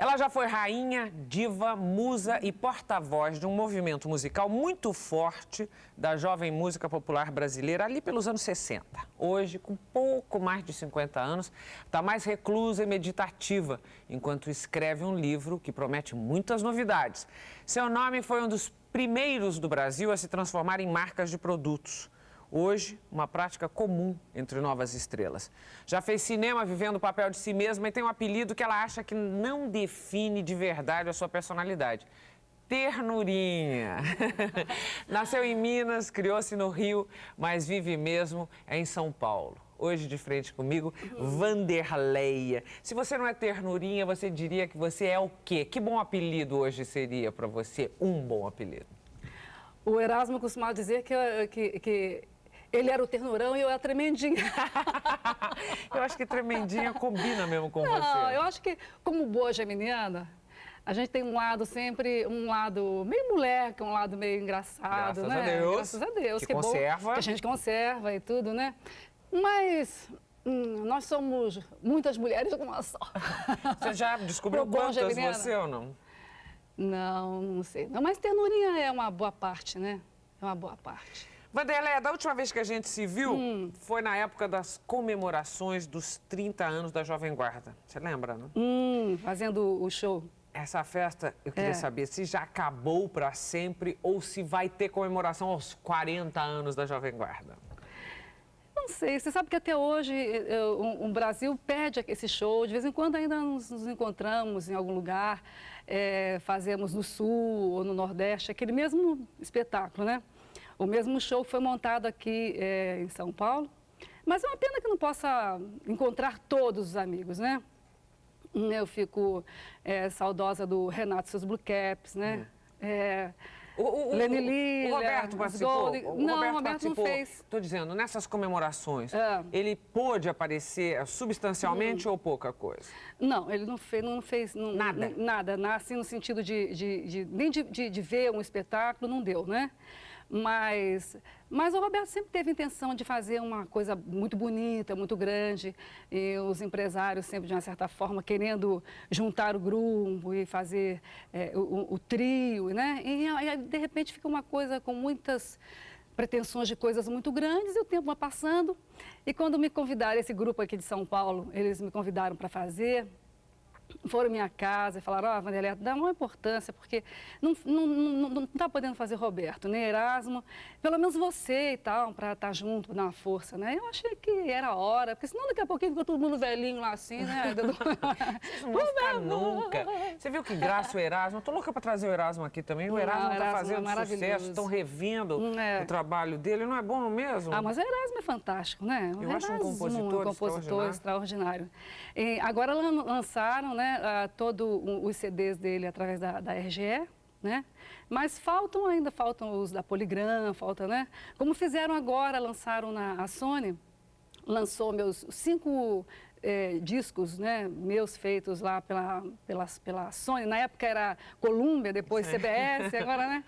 Ela já foi rainha, diva, musa e porta-voz de um movimento musical muito forte da jovem música popular brasileira ali pelos anos 60. Hoje, com pouco mais de 50 anos, está mais reclusa e meditativa, enquanto escreve um livro que promete muitas novidades. Seu nome foi um dos primeiros do Brasil a se transformar em marcas de produtos. Hoje, uma prática comum entre novas estrelas. Já fez cinema vivendo o papel de si mesma e tem um apelido que ela acha que não define de verdade a sua personalidade. Ternurinha. Nasceu em Minas, criou-se no Rio, mas vive mesmo em São Paulo. Hoje, de frente comigo, Vanderleia. Se você não é ternurinha, você diria que você é o quê? Que bom apelido hoje seria para você, um bom apelido? O Erasmo costumava dizer que ele era o ternurão e eu era a tremendinha. Eu acho que tremendinha combina mesmo com você. Não, eu acho que, como boa geminiana, a gente tem um lado sempre, um lado meio moleque, um lado meio engraçado, Graças né? a Deus. Graças a Deus. Que conserva. Bom, que a gente conserva e tudo, né? Mas nós somos muitas mulheres com uma só. Você já descobriu quantas você ou não? Não, não sei. Não, mas ternurinha é uma boa parte, né? É uma boa parte. Vanderleia, da última vez que a gente se viu, foi na época das comemorações dos 30 anos da Jovem Guarda. Você lembra, né? Fazendo o show. Essa festa, eu queria saber se já acabou para sempre ou se vai ter comemoração aos 40 anos da Jovem Guarda. Não sei, você sabe que até hoje o Brasil pede esse show, de vez em quando ainda nos encontramos em algum lugar, fazemos no Sul ou no Nordeste, aquele mesmo espetáculo, né? O mesmo show que foi montado aqui em São Paulo, mas é uma pena que não possa encontrar todos os amigos, né? Eu fico saudosa do Renato e seus Blue Caps, né? Lenny Lee, o Roberto participou? Não, o Roberto não fez. Estou dizendo, nessas comemorações, ele pôde aparecer substancialmente ou pouca coisa? Não, ele não fez nada? Nada, assim, no sentido nem de ver um espetáculo, não deu, né? Mas o Roberto sempre teve a intenção de fazer uma coisa muito bonita, muito grande, e os empresários sempre, de uma certa forma, querendo juntar o grupo e fazer o trio, né? E de repente fica uma coisa com muitas pretensões de coisas muito grandes e o tempo vai passando. E quando me convidaram, esse grupo aqui de São Paulo, eles me convidaram para fazer, foram à minha casa e falaram, Vanderleia, dá uma importância, porque não está podendo fazer Roberto, nem Erasmo, pelo menos você e tal, para estar junto, dar uma força, né? Eu achei que era a hora, porque senão daqui a pouquinho ficou todo mundo velhinho lá assim, né? Vocês não vão ficar nunca. Você viu que graça o Erasmo? Eu tô louca para trazer o Erasmo aqui também. O Erasmo está fazendo sucesso, estão revendo o trabalho dele, não é bom mesmo? Mas o Erasmo é fantástico, né? Eu acho um compositor extraordinário. E agora lançaram, né, todos os CDs dele através da RGE, né? Mas faltam os da Polygram, né? Como fizeram agora, lançaram a Sony, lançou meus 5 discos, né, meus feitos lá pela Sony, na época era Columbia, depois CBS, agora, né?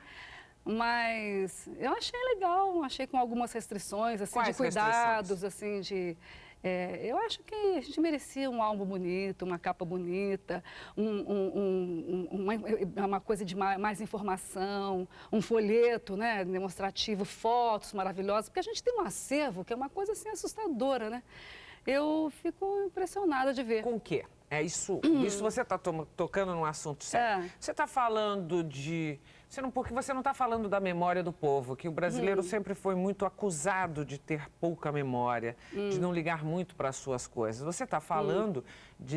Mas eu achei legal, achei com algumas restrições, assim, de cuidados, assim, eu acho que a gente merecia um álbum bonito, uma capa bonita, uma coisa de mais informação, um folheto, né, demonstrativo, fotos maravilhosas, porque a gente tem um acervo que é uma coisa assim assustadora, né? Eu fico impressionada de ver. Com o quê? Isso você está tocando num assunto sério. Você está falando porque você não está falando da memória do povo, que o brasileiro sempre foi muito acusado de ter pouca memória, de não ligar muito para as suas coisas. Você está falando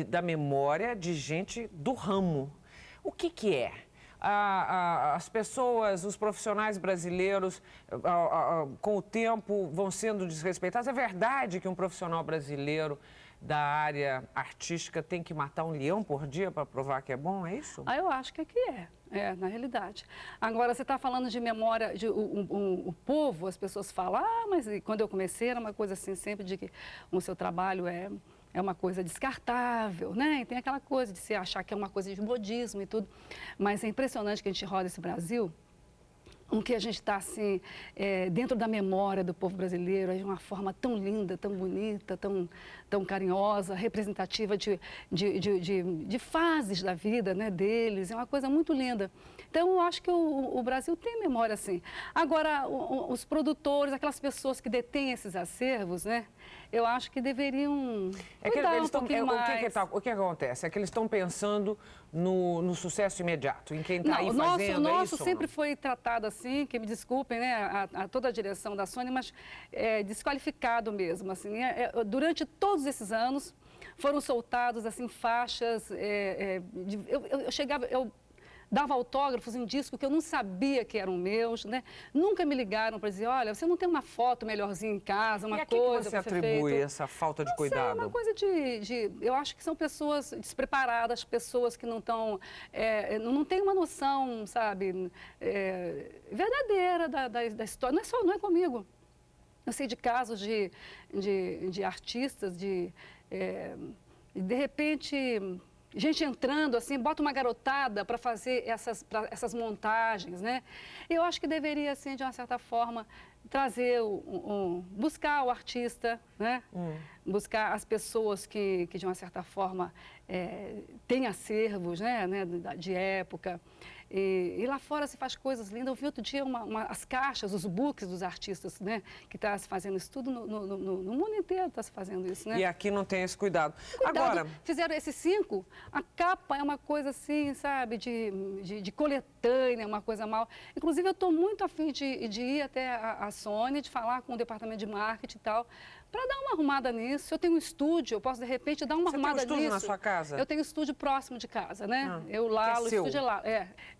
da memória de gente do ramo. O que é? As pessoas, os profissionais brasileiros, com o tempo, vão sendo desrespeitados. É verdade que um profissional brasileiro da área artística tem que matar um leão por dia para provar que é bom, é isso? Eu acho que na realidade. Agora, você está falando de memória, o povo, as pessoas falam, mas quando eu comecei era uma coisa assim, sempre de que o seu trabalho é uma coisa descartável, né? E tem aquela coisa de se achar que é uma coisa de modismo e tudo. Mas é impressionante que a gente roda esse Brasil, com que a gente está assim, dentro da memória do povo brasileiro, de uma forma tão linda, tão bonita, tão carinhosa, representativa de fases da vida, né, deles. É uma coisa muito linda. Então, eu acho que o Brasil tem memória, assim. Agora, os produtores, aquelas pessoas que detêm esses acervos, né, eu acho que deveriam cuidar um pouquinho mais. O que acontece? É que eles estão pensando no sucesso imediato, em quem está aí fazendo, o nosso isso sempre foi tratado assim, que me desculpem, né, a toda a direção da Sony, mas desqualificado mesmo, assim. Durante todos esses anos, foram soltados, assim, faixas, eu dava autógrafos em disco que eu não sabia que eram meus, né? Nunca me ligaram para dizer, olha, você não tem uma foto melhorzinha em casa, uma coisa... E a que você atribui essa falta de cuidado? Sei, é uma coisa eu acho que são pessoas despreparadas, pessoas que não estão... não têm uma noção, sabe, verdadeira da história. Não é comigo. Eu sei de casos de artistas, de repente... gente entrando, assim, bota uma garotada para fazer essas montagens, né? Eu acho que deveria, assim, de uma certa forma, trazer, buscar o artista, né? Buscar as pessoas que de uma certa forma, têm acervos, né? De época. E lá fora se faz coisas lindas. Eu vi outro dia as caixas, os books dos artistas, né? Que está se fazendo isso tudo no mundo inteiro, está se fazendo isso, né? E aqui não tem esse cuidado. Agora, fizeram esses 5, a capa é uma coisa assim, sabe, de coletânea, uma coisa mal. Inclusive, eu estou muito afim de ir até a Sony, de falar com o departamento de marketing e tal, para dar uma arrumada nisso. Eu tenho um estúdio, eu posso, de repente, dar uma arrumada nisso. Você tem um estúdio na sua casa? Eu tenho um estúdio próximo de casa, né? Eu lá, o estúdio é lá.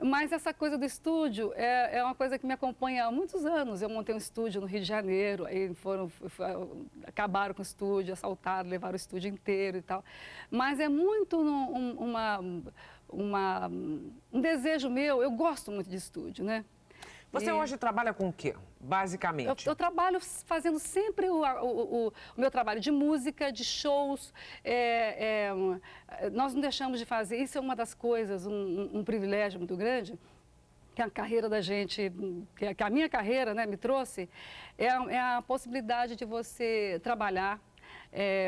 Mas essa coisa do estúdio é uma coisa que me acompanha há muitos anos. Eu montei um estúdio no Rio de Janeiro, aí acabaram com o estúdio, assaltaram, levaram o estúdio inteiro e tal. Mas é muito um desejo meu, eu gosto muito de estúdio, né? Você hoje trabalha com o quê, basicamente? Eu trabalho fazendo sempre o meu trabalho de música, de shows. Nós não deixamos de fazer, isso é uma das coisas, um privilégio muito grande, que a carreira da gente, que a minha carreira, né, me trouxe, é a possibilidade de você trabalhar,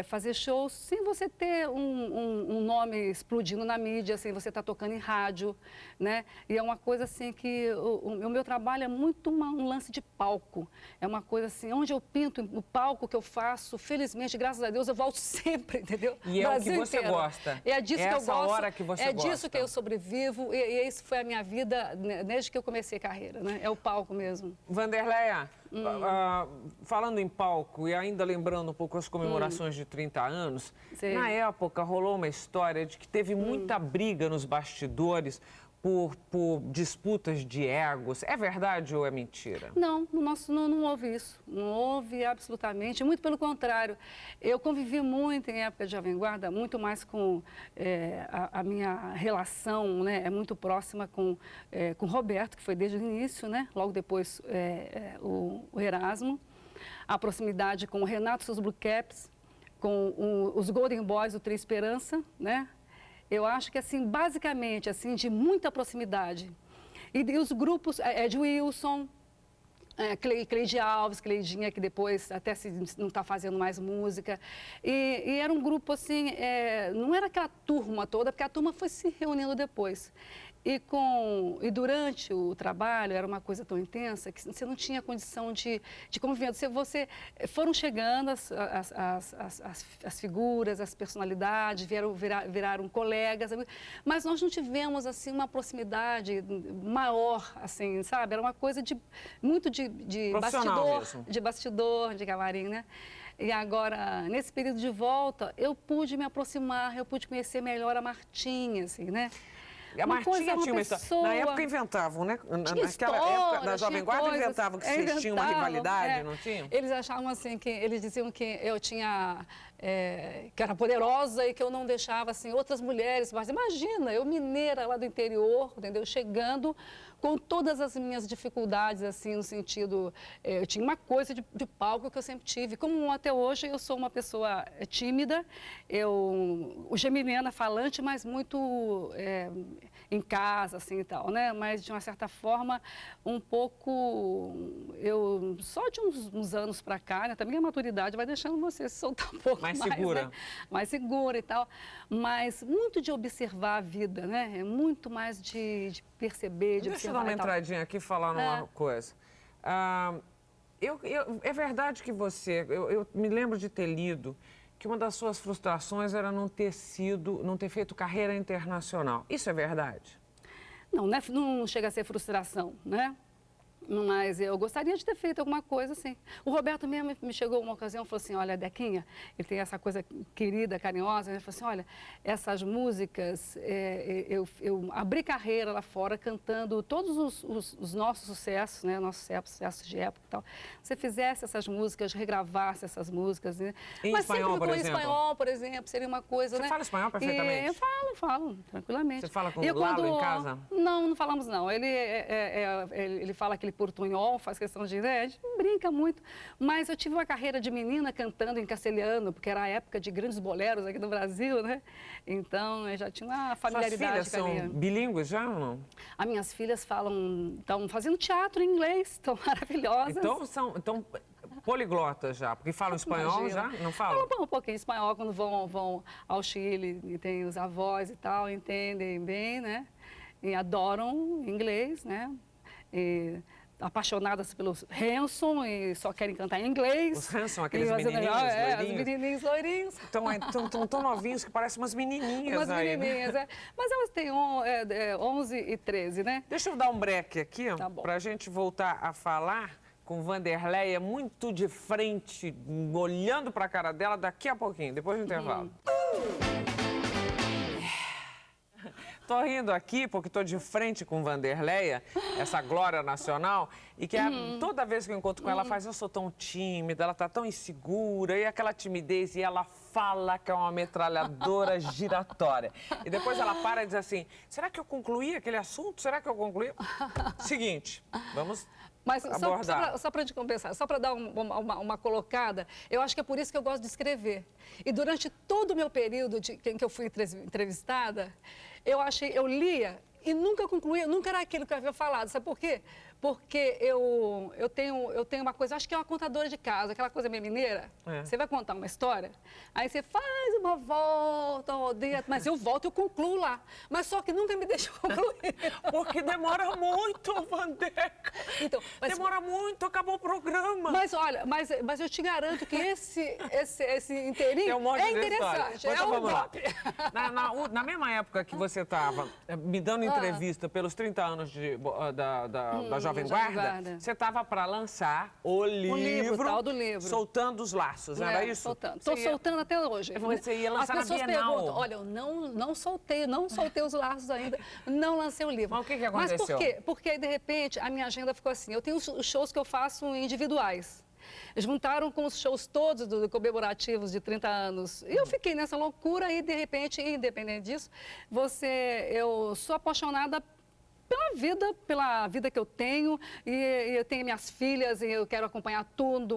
fazer shows sem você ter um nome explodindo na mídia, sem você estar tocando em rádio, né? E é uma coisa assim que o meu trabalho é muito um lance de palco. É uma coisa assim, onde eu pinto, o palco que eu faço, felizmente, graças a Deus, eu volto sempre, entendeu? E é o que você gosta. É disso que eu gosto. Hora que você gosta. É disso que eu sobrevivo e isso foi a minha vida desde que eu comecei a carreira, né? É o palco mesmo. Vanderleia, falando em palco e ainda lembrando um pouco as comemorações de 30 anos, na época rolou uma história de que teve muita briga nos bastidores por disputas de egos. É verdade ou é mentira? Não, no nosso não houve isso. Não houve absolutamente. Muito pelo contrário. Eu convivi muito em época de Jovem Guarda, muito mais com a minha relação, né, é muito próxima com o Roberto, que foi desde o início, né? Logo depois o Erasmo. A proximidade com o Renato Seus Blue Caps, com os Golden Boys, o Três Esperança, né? Eu acho que, assim, basicamente, assim, de muita proximidade. E os grupos, Ed Wilson, Cleide Alves, Cleidinha, que depois até não está fazendo mais música. E era um grupo, assim, não era aquela turma toda, porque a turma foi se reunindo depois. E durante o trabalho, era uma coisa tão intensa que você não tinha condição de conviver. Foram chegando as figuras, as personalidades, viraram colegas, mas nós não tivemos assim, uma proximidade maior, assim, sabe? Era uma coisa muito de bastidor, de camarim, né? E agora, nesse período de volta, eu pude me aproximar, eu pude conhecer melhor a Martinha, assim, né? A Martinha tinha uma história. Na época inventavam, né? Naquela época da Jovem Guarda inventavam que vocês tinham uma rivalidade, não tinham? Eles achavam assim, eles diziam que eu tinha... que era poderosa e que eu não deixava, assim, outras mulheres. Mas imagina, eu mineira lá do interior, entendeu? Chegando com todas as minhas dificuldades, assim, no sentido... eu tinha uma coisa de palco que eu sempre tive. Como até hoje eu sou uma pessoa tímida, o geminiana falante, mas muito em casa, assim, e tal, né? Mas, de uma certa forma, um pouco... só de uns anos para cá, né? Também a maturidade vai deixando você se soltar um pouco. Mais segura. Né? Mais segura e tal. Mas muito de observar a vida, né? É muito mais de perceber, de Deixa eu observar. dar uma entradinha aqui e falar numa coisa. É verdade que eu me lembro de ter lido que uma das suas frustrações era não ter feito carreira internacional. Isso é verdade? Não, não chega a ser frustração, né? Mas eu gostaria de ter feito alguma coisa assim. O Roberto mesmo me chegou uma ocasião e falou assim, olha, Dequinha, ele tem essa coisa querida, carinhosa, ele falou assim, olha, essas músicas, eu abri carreira lá fora cantando todos os nossos sucessos, né, nossos sucessos de época e tal. Se você fizesse essas músicas, regravasse essas músicas, né? Em Mas espanhol, sempre por em exemplo? espanhol, por exemplo, seria uma coisa, Você né? fala espanhol perfeitamente? Eu falo, tranquilamente. Você fala com E o Lalo quando... em casa? Não falamos não. Ele fala aquele portunhol, faz questão de... Né, a gente brinca muito. Mas eu tive uma carreira de menina cantando em castelhano, porque era a época de grandes boleros aqui no Brasil, né? Então, eu já tinha uma familiaridade. Suas filhas são bilíngues já ou não? As minhas filhas estão fazendo teatro em inglês, estão maravilhosas. Então, poliglotas já, porque falam espanhol. Imagina. Já? Não falam? Falam um pouquinho espanhol quando vão ao Chile e tem os avós e tal, entendem bem, né? E adoram inglês, né? E apaixonadas pelos Hanson e só querem cantar em inglês. Os Hanson, aqueles menininhos loirinhos? Os menininhos loirinhos. Estão tão novinhos que parecem umas menininhas Umas aí, menininhas, né? Mas elas têm 11 e 13, né? Deixa eu dar um break aqui, Tá bom. para a gente voltar a falar com Wanderleia muito de frente, olhando para a cara dela daqui a pouquinho, depois do intervalo. Tô rindo aqui porque tô de frente com Wanderleia, essa glória nacional, e que toda vez que eu encontro com ela, ela faz, eu sou tão tímida, ela tá tão insegura, e aquela timidez, e ela fala que é uma metralhadora giratória. E depois ela para e diz assim, será que eu concluí aquele assunto? Será que eu concluí? Seguinte, vamos... Mas só para te compensar, só para dar uma colocada, eu acho que é por isso que eu gosto de escrever. E durante todo o meu período em que eu fui entrevistada, eu lia e nunca concluía, nunca era aquilo que eu havia falado. Sabe por quê? Porque eu tenho uma coisa, acho que é uma contadora de casos, aquela coisa meio mineira. Você vai contar uma história, aí você faz uma volta, rodeia, mas eu volto e eu concluo lá. Mas só que nunca me deixa concluir. Porque demora muito, Wandeca. Então, demora muito, acabou o programa. Mas olha, mas eu te garanto que esse inteirinho é interessante. É um vamos lá. golpe. Na mesma época que você estava me dando entrevista pelos 30 anos da Jovem Guarda, você estava para lançar o livro, tal do livro. Soltando os Laços, era isso? Soltando. Estou soltando até hoje. Você ia lançar na Bienal. As pessoas perguntam, olha, eu não soltei os laços ainda, não lancei o livro. Mas o que aconteceu? Mas por quê? Porque, de repente, a minha agenda ficou assim, eu tenho os shows que eu faço individuais. Juntaram com os shows todos comemorativos de 30 anos. E eu fiquei nessa loucura e, de repente, independente disso, eu sou apaixonada pela vida que eu tenho, e eu tenho minhas filhas, e eu quero acompanhar tudo,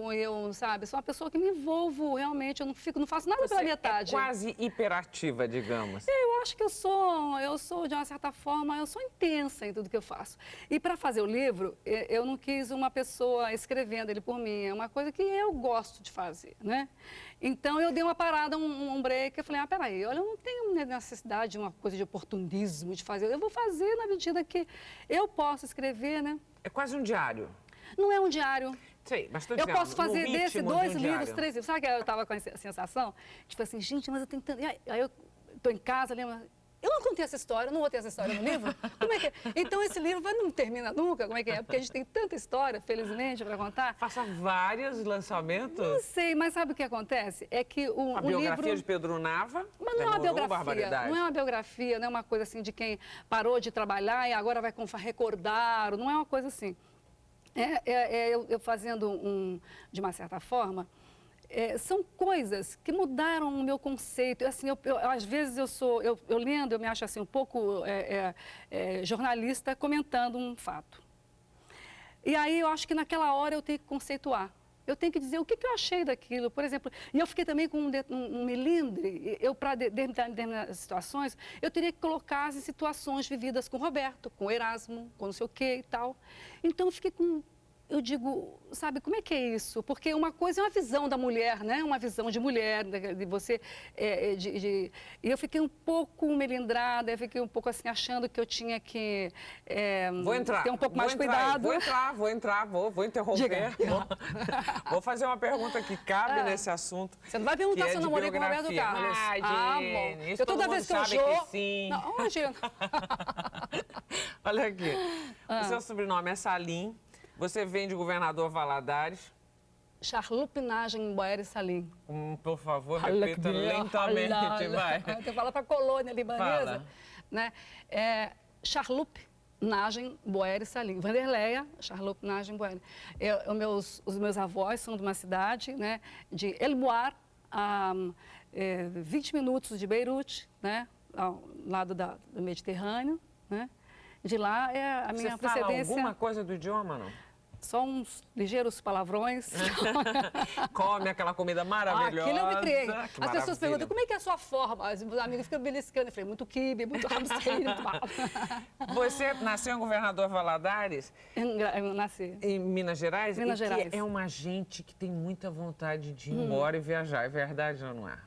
sou uma pessoa que me envolvo realmente, eu não faço nada pela metade. É quase hiperativa, digamos. Eu acho que eu sou, de uma certa forma, eu sou intensa em tudo que eu faço. E para fazer o livro, eu não quis uma pessoa escrevendo ele por mim, é uma coisa que eu gosto de fazer, né? Então, eu dei uma parada, um break, eu falei, peraí, olha, eu não tenho necessidade de uma coisa de oportunismo, de fazer, eu vou fazer na medida que eu posso escrever, né? É quase um diário. Não é um diário. Sei, mas estou eu dizendo, posso fazer desse 2 livros, 3 livros. Sabe que eu estava com a sensação? Tipo assim, gente, mas eu tenho tanto... Aí eu estou em casa, lembro... Eu não contei essa história, não vou ter essa história no livro? Como é que é? Então, esse livro não termina nunca? Como é que é? Porque a gente tem tanta história, felizmente, para contar. Faça vários lançamentos? Não sei, mas sabe o que acontece? É que a biografia livro... de Pedro Nava Mas não é uma biografia, não é uma biografia, não é uma coisa assim de quem parou de trabalhar e agora vai recordar, não é uma coisa assim. Eu fazendo de uma certa forma... são coisas que mudaram o meu conceito. Assim, às vezes eu lendo, eu me acho assim um pouco jornalista comentando um fato. E aí eu acho que naquela hora eu tenho que conceituar. Eu tenho que dizer o que eu achei daquilo, por exemplo. E eu fiquei também com um melindre. Para determinadas situações, eu teria que colocar as situações vividas com o Roberto, com o Erasmo, com não sei o quê e tal. Então eu fiquei com... eu digo, sabe, como é que é isso? Porque uma coisa é uma visão da mulher, né? Uma visão de mulher, de você... E eu fiquei um pouco melindrada, eu fiquei um pouco assim, achando que eu tinha que ter um pouco mais de cuidado. Vou interromper. Vou fazer uma pergunta que cabe nesse assunto. Você não vai perguntar se eu namorei com o Roberto Carlos. Bom. Isso eu toda vez que eu que sim. Não, imagina. Olha aqui. O seu sobrenome é Salim. Você vem de Governador Valadares. Charlup Nagem Boeri Salim. Por favor, repita lentamente, vai. Você fala para a colônia libanesa. Fala. Né? Charlup Nagem Boeri Salim. Vanderleia, Charlup Nagem Boeri. Os meus avós são de uma cidade, né, de El Boar, a 20 minutos de Beirute, né, ao lado do Mediterrâneo. Né? De lá é a minha procedência. Você fala alguma coisa do idioma, não? Só uns ligeiros palavrões. Come aquela comida maravilhosa. Aquilo eu me criei. As pessoas perguntam, como é que é a sua forma? Os meus amigos ficam beliscando. Eu falei, muito quibe, muito hamster, muito mal. Você nasceu em Governador Valadares? Eu nasci. Em Minas Gerais? Minas Gerais. Que é uma gente que tem muita vontade de ir embora e viajar. É verdade ou não é?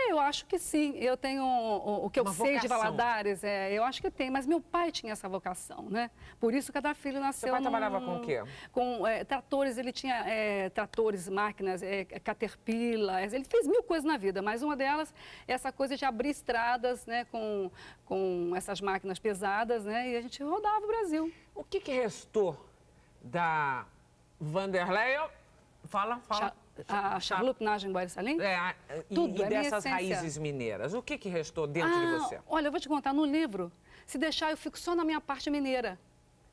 Eu acho que sim. Eu tenho o que eu sei de Valadares, eu acho que tem. Mas meu pai tinha essa vocação, né? Por isso cada filho nasceu. Seu pai trabalhava com o quê? Com tratores. Ele tinha tratores, máquinas, Caterpillar. Ele fez mil coisas na vida, mas uma delas é essa coisa de abrir estradas, né? Com essas máquinas pesadas, né? E a gente rodava o Brasil. O que restou da Vanderleia? Fala. A Charlup Nagem Boeri Salim? Tudo, e dessas raízes mineiras. O que restou dentro de você? Olha, eu vou te contar, no livro, se deixar, eu fico só na minha parte mineira.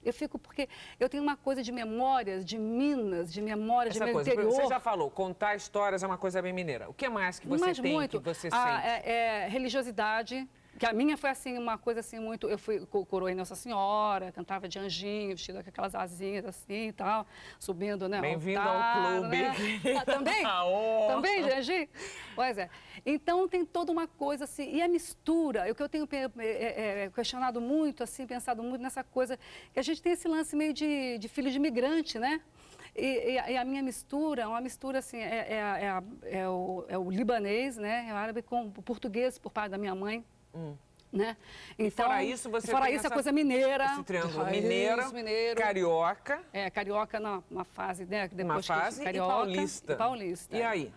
Eu fico porque eu tenho uma coisa de memórias, de Minas, de memórias de meu interior. Você já falou, contar histórias é uma coisa bem mineira. O que mais que você tem, que você sente? Religiosidade. Que a minha foi assim, uma coisa assim muito... Eu fui coroei Nossa Senhora, cantava de anjinho, vestida com aquelas asinhas assim e tal, subindo, né? Bem-vindo ao clube. Né? Também? Também de anjinho? Pois é. Então tem toda uma coisa assim, e a mistura, o que eu tenho questionado muito, assim, pensado muito nessa coisa, que a gente tem esse lance meio de filho de imigrante, né? E a minha mistura, uma mistura assim, é o libanês, né? É o árabe com o português por parte da minha mãe. Né? Então, e fora isso, você tem a coisa mineira. Esse triângulo mineiro, carioca. Carioca numa fase, né? Depois uma fase carioca, e paulista. E aí?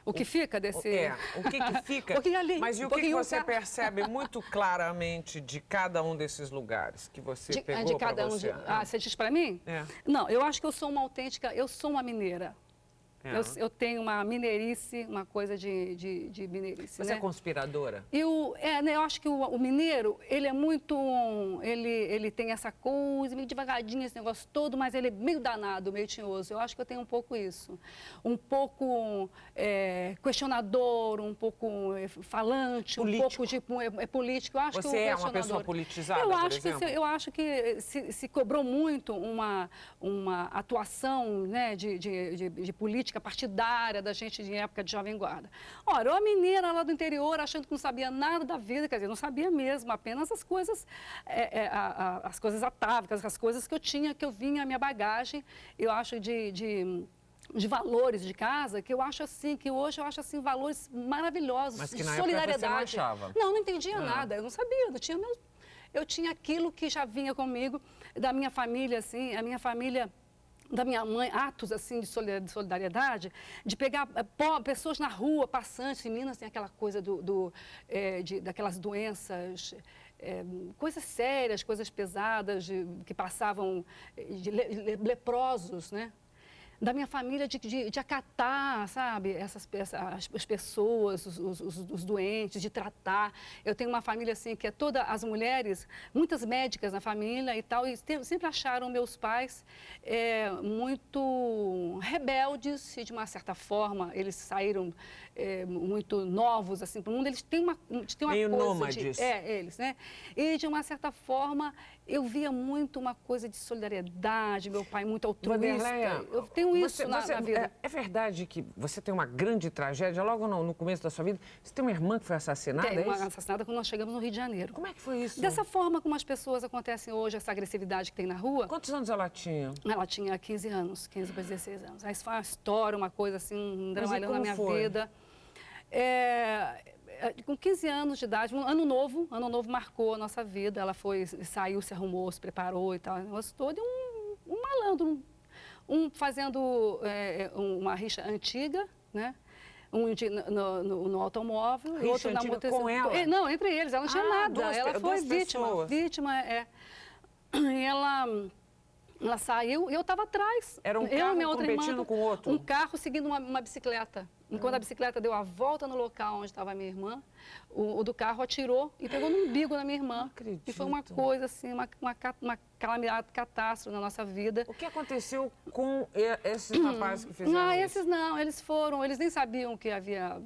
O que fica desse... o que fica? Ali, mas e o que você percebe muito claramente de cada um desses lugares que você pegou para você? Você diz para mim? Não, eu acho que eu sou uma autêntica, eu sou uma mineira. Eu tenho uma mineirice, uma coisa de mineirice. Você é conspiradora? Eu acho que o mineiro, ele é muito... Ele tem essa coisa, meio devagarinho, esse negócio todo, mas ele é meio danado, meio tinhoso. Eu acho que eu tenho um pouco isso. Um pouco questionador, um pouco falante, político. Um pouco de político. Eu acho Você é uma pessoa politizada, eu acho que se cobrou muito uma atuação, né, de política partidária da gente em época de Jovem Guarda. Ora, uma mineira lá do interior achando que não sabia nada da vida, quer dizer, não sabia mesmo, apenas as coisas atávicas, as coisas que eu tinha, que eu vinha, a minha bagagem, eu acho de valores de casa, que eu acho assim, que hoje eu acho assim, valores maravilhosos, mas que de na solidariedade. Época você não achava. Não entendia nada, eu não sabia, eu tinha aquilo que já vinha comigo, da minha família, assim, a minha família... da minha mãe, atos assim de solidariedade, de pegar pessoas na rua, passantes. Em Minas tem aquela coisa daquelas doenças, coisas sérias, coisas pesadas, que passavam de leprosos, né? Da minha família de acatar, sabe, as pessoas, os doentes, de tratar. Eu tenho uma família assim que é toda as mulheres, muitas médicas na família e tal, e sempre acharam meus pais muito rebeldes e de uma certa forma eles saíram muito novos assim para o mundo. Eles têm uma meio coisa nômades. Eles, né? E de uma certa forma eu via muito uma coisa de solidariedade, meu pai muito altruísta. Eu tenho tenho isso na vida. É verdade que você tem uma grande tragédia, logo no começo da sua vida, você tem uma irmã que foi assassinada, Tem uma é isso? assassinada quando nós chegamos no Rio de Janeiro. Como é que foi isso? Dessa forma como as pessoas acontecem hoje, essa agressividade que tem na rua. Quantos anos ela tinha? Ela tinha 15 anos, 15 para 16 anos. Aí isso foi uma história, uma coisa assim, um Mas e dramalhão na como minha foi? vida. Com 15 anos de idade, um ano novo marcou a nossa vida. Ela saiu, se arrumou, se preparou e tal, o negócio todo. E um malandro, fazendo uma rixa antiga, né? No automóvel, Rixa outro na antiga motocicleta. com ela? Não, entre eles, ela não tinha nada. Ela foi duas vítima. pessoas. E ela saiu e eu estava atrás. Era um eu carro e minha outra irmã, competindo com o outro? Um carro seguindo uma bicicleta. E quando a bicicleta deu a volta no local onde estava a minha irmã, o do carro atirou e pegou no umbigo da minha irmã. Não acredito. E foi uma coisa assim, uma calamidade, catástrofe na nossa vida. O que aconteceu com esses rapazes que fizeram isso? Esses não, eles nem sabiam que havia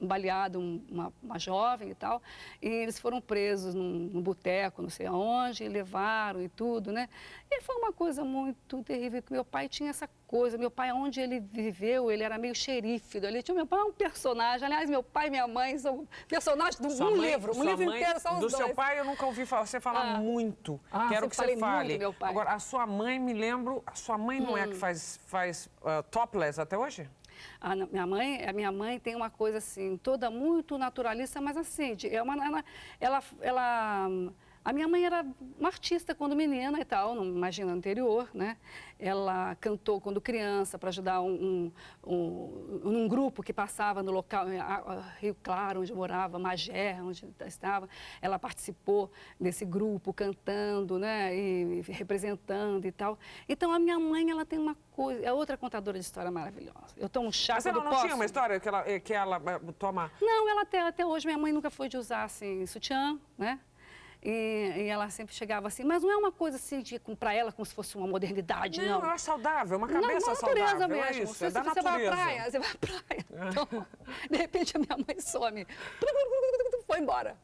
baleado uma jovem e tal, e eles foram presos num boteco, não sei aonde, e levaram e tudo, né? E foi uma coisa muito terrível, que meu pai tinha essa coisa, meu pai, onde ele viveu, ele era meio xerife, meu pai é um personagem, aliás, meu pai e minha mãe são personagens de um livro inteiro são os dois. Do seu pai eu nunca ouvi você falar muito, quero que você fale. Muito, meu pai. Agora, a sua mãe, me lembro, a sua mãe não é que faz topless até hoje? A minha mãe tem uma coisa assim, toda muito naturalista, mas assim, a minha mãe era uma artista quando menina e tal, imagina, anterior, né? Ela cantou quando criança para ajudar num grupo que passava no local, Rio Claro, onde eu morava, Magé, onde eu estava. Ela participou desse grupo cantando, né? E representando e tal. Então, a minha mãe, ela tem uma coisa, é outra contadora de história maravilhosa. Eu tomo chá Mas ela não tinha uma história que ela toma... Não, ela até hoje, minha mãe nunca foi de usar, assim, sutiã, né? E ela sempre chegava assim, mas não é uma coisa assim, para ela, como se fosse uma modernidade, não. Não, é saudável, uma cabeça saudável, mesmo. É isso, Você vai à praia, Então, de repente, a minha mãe some, foi embora.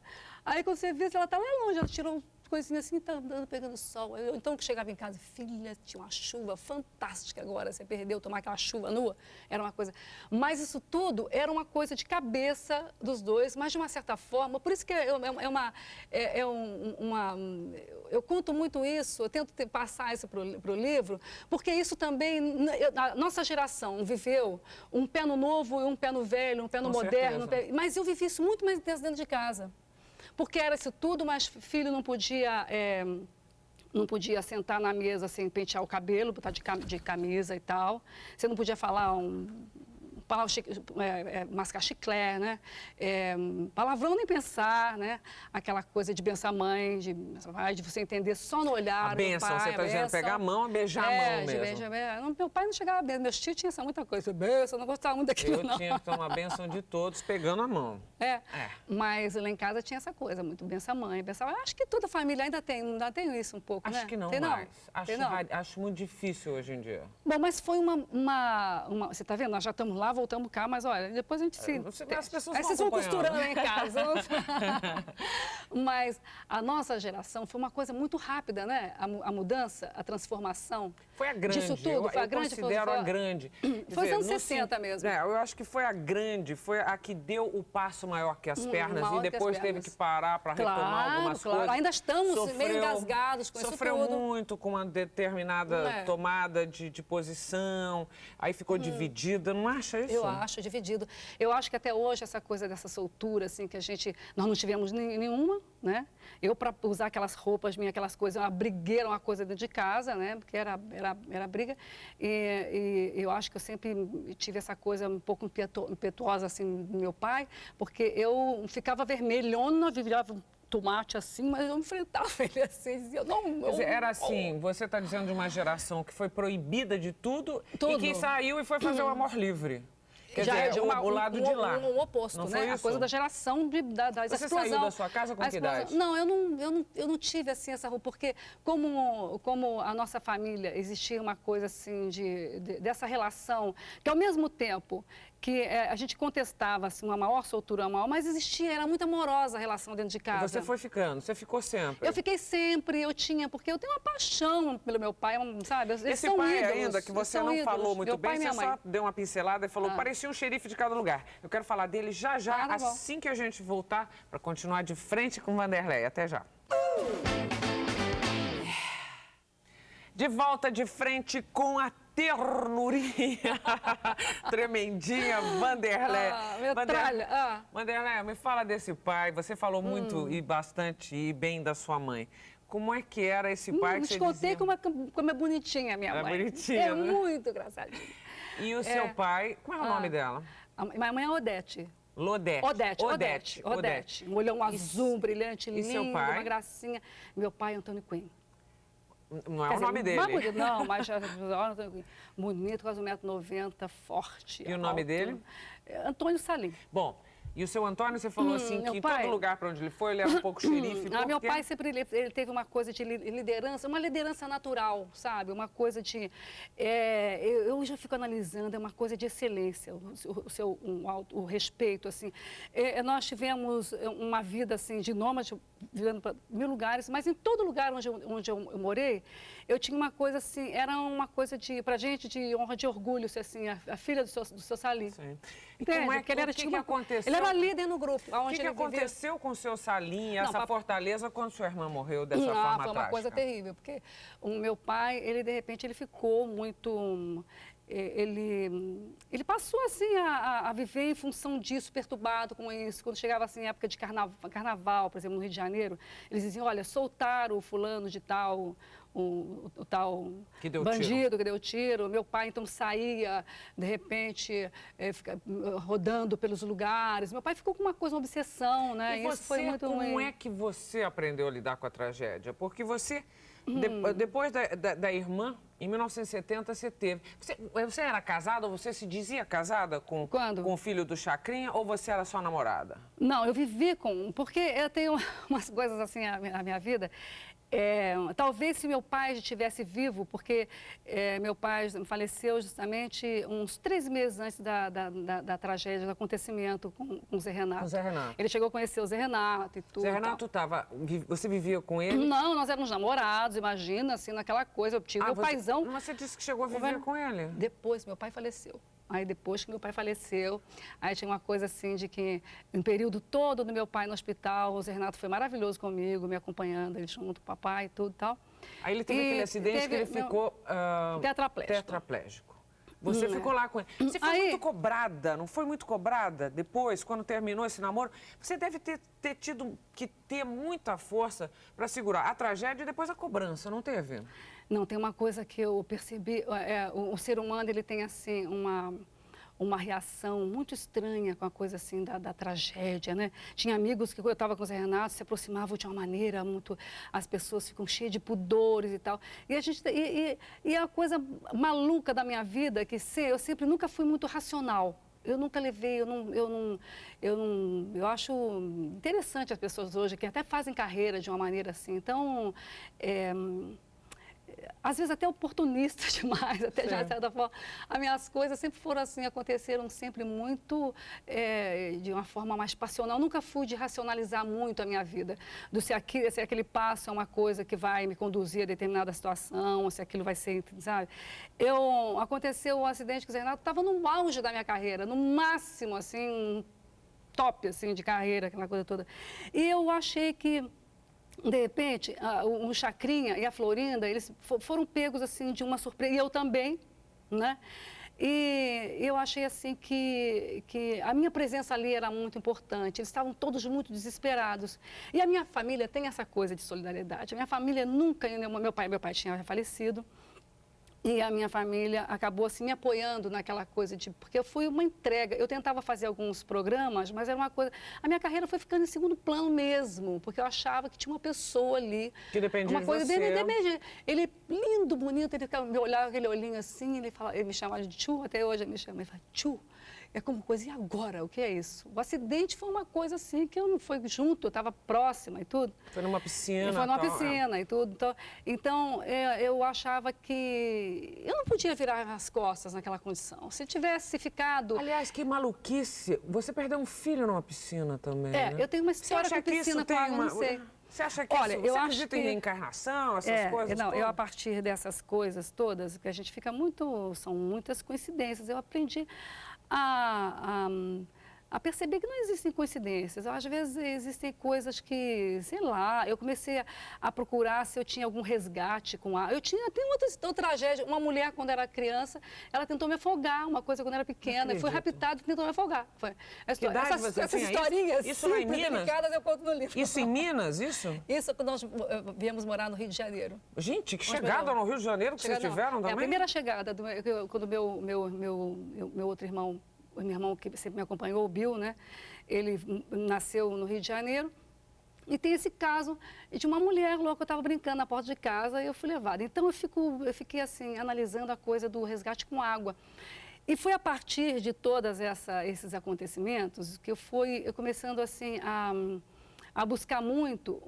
Aí, quando você vê, ela está lá longe, ela tirou coisinha assim, tá andando, pegando sol. Então, que chegava em casa, filha, tinha uma chuva fantástica agora, você perdeu, tomar aquela chuva nua, era uma coisa... Mas isso tudo era uma coisa de cabeça dos dois, mas de uma certa forma, por isso que eu conto muito isso, eu tento passar isso para o livro, porque isso também, a nossa geração viveu um pé no novo e um pé no velho, um pé no moderno, mas eu vivi isso muito mais intenso dentro de casa. Porque era isso tudo, mas filho não podia sentar na mesa sem pentear o cabelo, botar de camisa e tal. Você não podia falar mascar chiclete, né? Palavrão nem pensar, né? Aquela coisa de benção à mãe, de você entender só no olhar. A benção, você está dizendo, pegar a mão, beijar a mão mesmo. Meu pai não chegava a beijar, meus tios tinham essa muita coisa, benção, não gostava muito daquilo, não. Eu tinha que tomar a benção de todos pegando a mão. Mas lá em casa tinha essa coisa, muito benção à mãe, benção. Acho que toda família ainda tem isso um pouco, acho né? Que não tem mais. Acho muito difícil hoje em dia. Bom, mas foi você está vendo, nós já estamos lá, voltamos cá, mas olha, depois a gente As pessoas vocês vão costurando lá em casa. Mas a nossa geração foi uma coisa muito rápida, né? A mudança, a transformação. Foi a grande. Disso tudo, foi a grande. Considero a grande. Foi os anos 60 mesmo. Eu acho que foi a grande, foi a que deu o passo maior que as pernas e depois teve que parar para retomar algumas coisas. Ainda estamos meio engasgados com isso tudo. Sofreu muito com uma determinada tomada de posição, aí ficou dividida, não acha isso? Eu acho dividido. Eu acho que até hoje essa coisa dessa soltura, assim, que nós não tivemos nenhuma, né? Eu, para usar aquelas roupas minhas, aquelas coisas, uma brigueira, uma coisa dentro de casa, né? Porque era briga. E eu acho que eu sempre tive essa coisa um pouco impetuosa, assim, do meu pai, porque eu ficava vermelhona, virava tomate assim, mas eu enfrentava ele assim, dizia, era assim, você está dizendo de uma geração que foi proibida de tudo. E que saiu e foi fazer o amor livre. Quer dizer, o lado de lá. Um oposto, não né? A coisa da geração da Você explosão. Saiu da sua casa com que idade? Não, eu não tive assim essa roupa, porque como a nossa família existia uma coisa assim dessa relação, que ao mesmo tempo que a gente contestava assim, uma maior soltura, mas existia, era muito amorosa a relação dentro de casa. E você foi ficando, você ficou sempre. Eu fiquei sempre, porque eu tenho uma paixão pelo meu pai, sabe? Eles Esse são pai ídolos, ainda, que você são não ídolos. falou muito Meu bem, pai e você minha mãe. só deu uma pincelada e falou, parecia um xerife de cada lugar. Eu quero falar dele já, Tá bom. assim que a gente voltar, para continuar de frente com o Vanderlei. Até já. De volta de frente com a ternurinha, tremendinha Vanderlei. Meu tralha. Vanderlei, me fala desse pai. Você falou muito e bastante e bem da sua mãe. Como é que era esse pai que você contei dizia? como é bonitinha a minha mãe. Bonitinha, é né? muito engraçadinha. E o seu pai, como é o nome dela? Minha mãe é Odete. Odete. Um olhão azul, brilhante, lindo, seu pai? uma gracinha. Meu pai, Antônio Quinn. Não é o nome dele. Não, mas bonito, quase 1,90 m, forte. E o nome dele? Antônio Salim. Bom, e o seu Antônio, você falou assim que em pai- todo lugar para onde ele foi, ele era um pouco xerife. Meu porque- pai sempre ele teve uma coisa de liderança, uma liderança natural, sabe? Uma coisa de... eu já fico analisando, é uma coisa de excelência, o respeito, assim. Nós tivemos uma vida, assim, de nômade, vivendo para 1000 lugares, mas em todo lugar onde eu morei, eu tinha uma coisa, assim, era uma coisa pra gente de honra, de orgulho, assim, a filha do seu Salim. Sim. E Entende? como é Que ele era, o que tinha que uma- aconteceu? Ele era líder no grupo. O que aconteceu com o seu Salim, essa fortaleza, quando sua irmã morreu dessa forma Foi uma trágica? coisa terrível, porque o meu pai, ele de repente, ele ficou muito... Ele passou, assim, a viver em função disso, perturbado com isso. Quando chegava, assim, época de carnaval, por exemplo, no Rio de Janeiro, eles diziam, olha, soltaram o fulano de tal... O tal Que deu bandido que deu tiro. Meu pai, então, saía, de repente, rodando pelos lugares. Meu pai ficou com uma coisa, uma obsessão, né? E Isso foi muito como ruim. é que você aprendeu a lidar com a tragédia? Porque você, depois da irmã, em 1970, você teve... Você era casada ou você se dizia casada com o filho do Chacrinha ou você era só namorada? Não, eu vivi com... Porque eu tenho umas coisas assim na minha vida... talvez se meu pai estivesse vivo, porque meu pai faleceu justamente uns 3 meses antes da tragédia, do acontecimento com o Zé Renato. Com o Zé Renato. Ele chegou a conhecer o Zé Renato e tudo. Zé Renato você vivia com ele? Não, nós éramos namorados, imagina, assim, naquela coisa. Eu tive meu paizão. Mas você disse que chegou a viver com ele. Depois, meu pai faleceu. Aí, depois que meu pai faleceu, aí tinha uma coisa assim de que, no período todo do meu pai no hospital, o Zé Renato foi maravilhoso comigo, me acompanhando, ele junto com o papai e tudo e tal. Aí ele teve aquele acidente que ele ficou... tetraplégico. Você ficou lá com ele. Você foi muito cobrada, não foi muito cobrada depois, quando terminou esse namoro? Você deve ter tido que ter muita força para segurar a tragédia e depois a cobrança, não teve? Não, tem uma coisa que eu percebi, o ser humano, ele tem, assim, uma reação muito estranha com a coisa, assim, da tragédia, né? Tinha amigos que, quando eu estava com o Zé Renato, se aproximavam de uma maneira muito... As pessoas ficam cheias de pudores e tal. E a coisa maluca da minha vida, eu sempre nunca fui muito racional. Eu nunca levei, eu acho interessante as pessoas hoje que até fazem carreira de uma maneira assim. Então, às vezes até oportunista demais, até de certa forma. As minhas coisas sempre foram assim, aconteceram sempre muito de uma forma mais passional. Nunca fui de racionalizar muito a minha vida, se aquele passo é uma coisa que vai me conduzir a determinada situação, se aquilo vai ser, sabe? Aconteceu um acidente que o Zé Renato estava no auge da minha carreira, no máximo, assim, top, assim, de carreira, aquela coisa toda. E eu achei que, de repente, o Chacrinha e a Florinda, eles foram pegos, assim, de uma surpresa, e eu também, né? E eu achei, assim, que a minha presença ali era muito importante. Eles estavam todos muito desesperados. E a minha família tem essa coisa de solidariedade. A minha família nunca... Meu pai tinha falecido. E a minha família acabou, assim, me apoiando naquela coisa de... Porque foi uma entrega. Eu tentava fazer alguns programas, mas era uma coisa... A minha carreira foi ficando em segundo plano mesmo, porque eu achava que tinha uma pessoa ali. Que dependia uma coisa de você. Ele lindo, bonito, ele me olhava aquele olhinho assim, ele me chamava de Tchu, até hoje ele me chama, ele fala, Tchu. é como coisa, e agora? O que é isso? O acidente foi uma coisa assim que eu não fui junto, eu estava próxima e tudo. Foi numa piscina. Foi numa piscina e tudo. Então, eu achava que eu não podia virar as costas naquela condição. Se tivesse ficado... Aliás, que maluquice. Você perdeu um filho numa piscina também, né? Eu tenho uma história com piscina com água, não sei. Você acha que Olha, você acredita em reencarnação, essas coisas não, todas? eu a partir dessas coisas todas, que a gente fica muito, são muitas coincidências, eu aprendi a perceber que não existem coincidências. Às vezes existem coisas que, sei lá, eu comecei a procurar se eu tinha algum resgate com a... Tem outra tragédia, uma mulher quando era criança, ela tentou me afogar, uma coisa quando era pequena, foi raptada e tentou me afogar. Essas historinhas isso lá em Minas? Eu conto no livro. Isso em Minas, isso? Isso quando nós viemos morar no Rio de Janeiro. Gente, que chegada no Rio de Janeiro que vocês tiveram também? A primeira chegada, quando meu outro irmão, o meu irmão que sempre me acompanhou, o Bill, né? Ele nasceu no Rio de Janeiro. E tem esse caso de uma mulher louca, eu estava brincando na porta de casa e eu fui levada. Então, eu fiquei assim, analisando a coisa do resgate com água. E foi a partir de todos esses acontecimentos que eu começando assim a buscar muito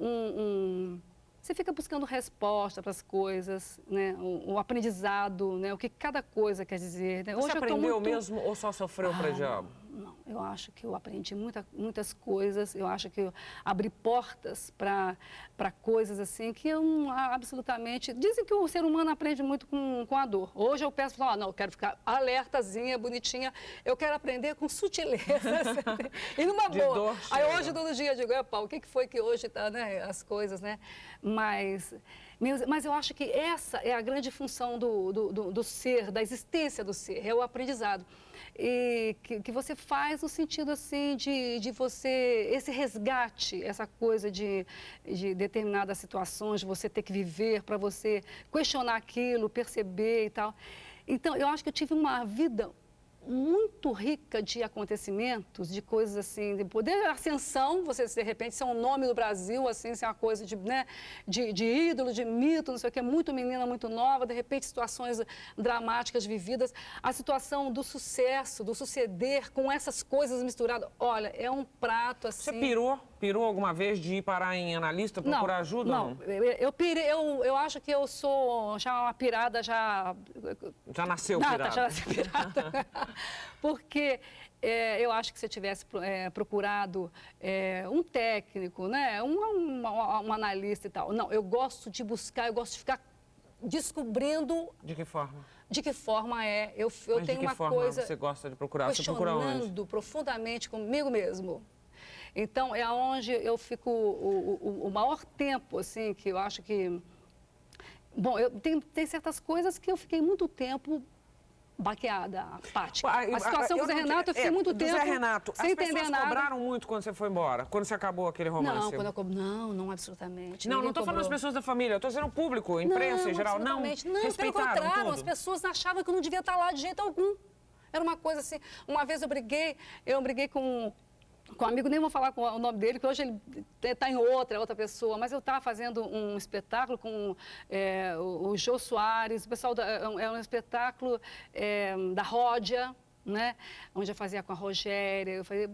Você fica buscando resposta para as coisas, né? O aprendizado, né? O que cada coisa quer dizer. Né? Você aprendeu mesmo ou só sofreu para diabo? Não, eu acho que eu aprendi muitas coisas, eu acho que eu abri portas para coisas assim que eu absolutamente... Dizem que o ser humano aprende muito com a dor. Hoje eu peço, não, eu quero ficar alertazinha, bonitinha, eu quero aprender com sutileza e numa boa. Aí hoje, todo dia, eu digo, o que foi que hoje está, né, as coisas, né? Mas eu acho que essa é a grande função do ser, da existência do ser, é o aprendizado. E que você faz no sentido assim de você, esse resgate, essa coisa de determinadas situações, de você ter que viver para você questionar aquilo, perceber e tal. Então, eu acho que eu tive uma vida muito rica de acontecimentos, de coisas assim, de poder, ascensão, você de repente ser um nome do Brasil, assim, ser uma coisa de ídolo, de mito, não sei o que, muito menina, muito nova, de repente situações dramáticas vividas, a situação do sucesso, do suceder com essas coisas misturadas. Olha, é um prato assim... Você pirou alguma vez de ir parar em analista, procurar ajuda? Não, eu acho que eu sou já uma pirada, já nasceu pirada. Já nasceu pirada. Porque eu acho que se eu tivesse procurado um técnico, né, um analista e tal. Não, eu gosto de buscar, eu gosto de ficar descobrindo... De que forma? De que forma eu Mas tenho uma forma coisa... Você gosta de procurar? Você procura onde? Questionando profundamente comigo mesmo. Então, é onde eu fico o maior tempo, assim, que eu acho que... Bom, tem certas coisas que eu fiquei muito tempo baqueada, apática. A situação com o Zé Renato, eu fiquei muito tempo Zé Renato, sem entender nada. As pessoas cobraram muito quando você foi embora? Quando você acabou aquele romance? Não, absolutamente. Não estou falando das pessoas da família, eu estou dizendo o público, imprensa em geral. Não, pelo contrário, as pessoas achavam que eu não devia estar lá de jeito algum. Era uma coisa assim, uma vez eu briguei com um amigo, nem vou falar com o nome dele, que hoje ele está em outra pessoa, mas eu estava fazendo um espetáculo com o Jô Soares, o pessoal é um espetáculo da Ródia, né? Onde eu fazia com a Rogéria, eu fazia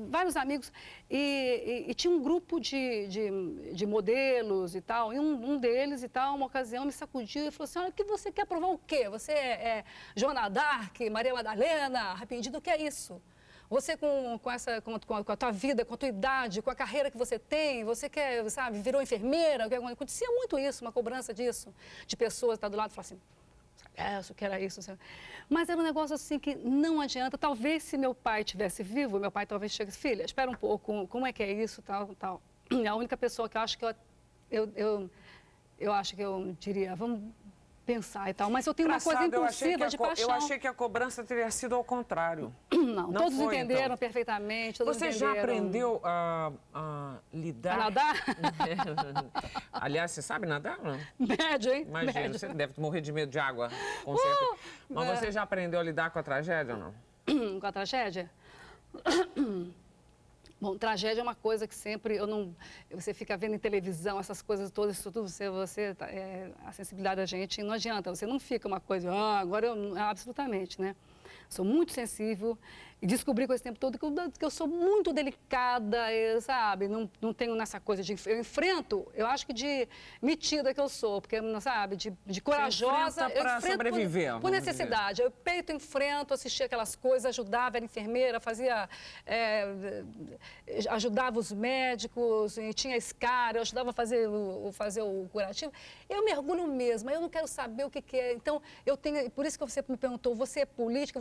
vários amigos, e tinha um grupo de modelos e tal, e um deles e tal, uma ocasião me sacudiu e falou assim, olha, que você quer provar o quê? Você é Joana d'Arc, Maria Madalena, arrependido, o que é isso? Você com a tua vida, com a tua idade, com a carreira que você tem, você quer, sabe, virou enfermeira, acontecia muito isso, uma cobrança disso, de pessoas que estão do lado e falam assim, eu quero isso. Mas era um negócio assim que não adianta, talvez se meu pai estivesse vivo, meu pai talvez chegasse, filha, espera um pouco, como é que é isso, tal. É a única pessoa que eu acho que eu acho que eu diria, vamos pensar e tal, mas eu tenho uma coisa impulsiva de paixão. Eu achei que a cobrança teria sido ao contrário. Não, todos entenderam perfeitamente, todos entenderam. Você já aprendeu a lidar? A nadar? Aliás, você sabe nadar, não? Médio, hein? Imagina, Médio. Você deve morrer de medo de água, com certeza. Mas você já aprendeu a lidar com a tragédia ou não? Com a tragédia? Bom, tragédia é uma coisa que sempre você fica vendo em televisão, essas coisas todas, isso tudo, a sensibilidade da gente não adianta, você não fica uma coisa, agora absolutamente, né? Sou muito sensível, E descobri com esse tempo todo que eu sou muito delicada, sabe? Não tenho nessa coisa de... Eu enfrento, eu acho que de metida que eu sou, porque, sabe, de corajosa... Eu enfrento sobreviver, por necessidade. Eu peito, enfrento, assistia aquelas coisas, ajudava, era enfermeira, fazia... ajudava os médicos, e tinha escara, eu ajudava a fazer o curativo. Eu mergulho mesmo, eu não quero saber o que é. Então, eu tenho... Por isso que você me perguntou, você é política,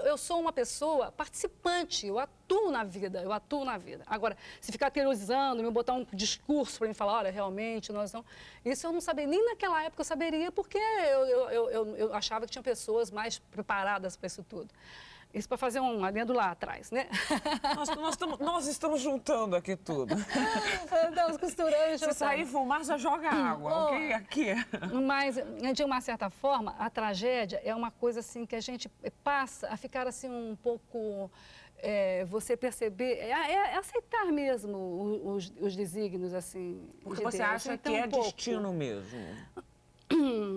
eu sou uma pessoa participante, eu atuo na vida, Agora, se ficar teorizando, me botar um discurso para me falar, olha, realmente, nós não... Isso eu não sabia, nem naquela época eu saberia, porque eu achava que tinha pessoas mais preparadas para isso tudo. Isso para fazer um adendo lá atrás, né? Nós estamos juntando aqui tudo. Estamos costurando. Se sair fumaça, joga água, ok? Aqui. Mas, de uma certa forma, a tragédia é uma coisa assim que a gente passa a ficar assim um pouco... você perceber, aceitar mesmo os desígnios, assim, porque de você Deus. acha Então, que é destino mesmo.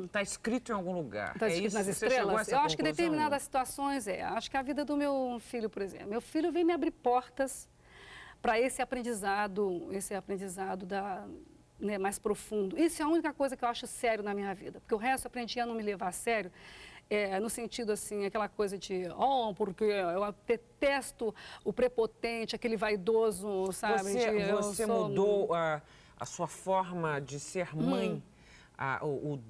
Está escrito em algum lugar. Está escrito nas estrelas? Eu acho que em conclusão? determinadas situações Acho que a vida do meu filho, por exemplo. Meu filho vem me abrir portas para esse aprendizado mais profundo. Isso é a única coisa que eu acho sério na minha vida, porque o resto eu aprendi a não me levar a sério, no sentido assim, aquela coisa de, porque eu detesto o prepotente, aquele vaidoso, sabe? Você mudou a sua forma de ser mãe?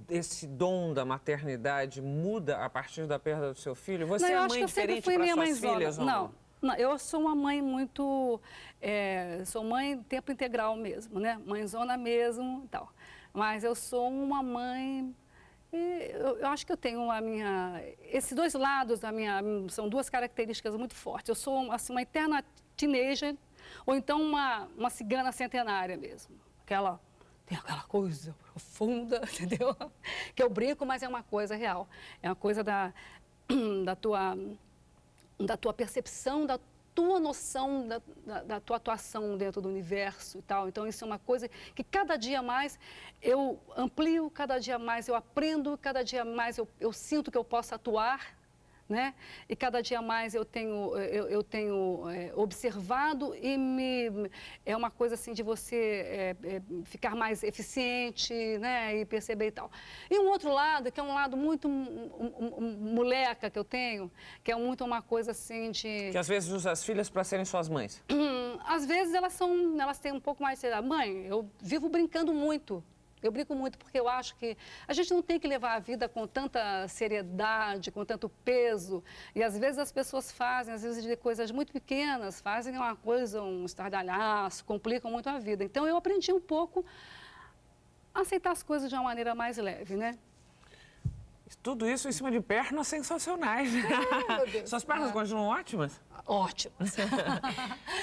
Esse dom da maternidade muda a partir da perda do seu filho? Você é mãe diferente para suas filhas? Não, eu sou uma mãe muito... sou mãe tempo integral mesmo, né? Mãezona mesmo e tal. Mas eu sou uma mãe... Eu acho que eu tenho esses dois lados da minha... São duas características muito fortes. Eu sou assim, uma eterna teenager ou então uma cigana centenária mesmo. Tem aquela coisa profunda, entendeu? Que eu brinco, mas é uma coisa real. É uma coisa da tua percepção, da tua noção, da tua atuação dentro do universo e tal. Então, isso é uma coisa que cada dia mais eu amplio, cada dia mais eu aprendo, cada dia mais eu sinto que eu posso atuar, né? E cada dia mais eu tenho observado e é uma coisa assim de você ficar mais eficiente, né? E perceber e tal. E um outro lado, que é um lado muito moleca que eu tenho, que é muito uma coisa assim de... Que às vezes usa as filhas para serem suas mães. Às vezes elas têm um pouco mais... Mãe, eu vivo brincando muito. Eu brinco muito porque eu acho que a gente não tem que levar a vida com tanta seriedade, com tanto peso. E às vezes as pessoas fazem, às vezes de coisas muito pequenas, fazem uma coisa, um estardalhaço, complicam muito a vida. Então eu aprendi um pouco a aceitar as coisas de uma maneira mais leve, né? Tudo isso em cima de pernas sensacionais. Suas pernas continuam ótimas? Ótimas.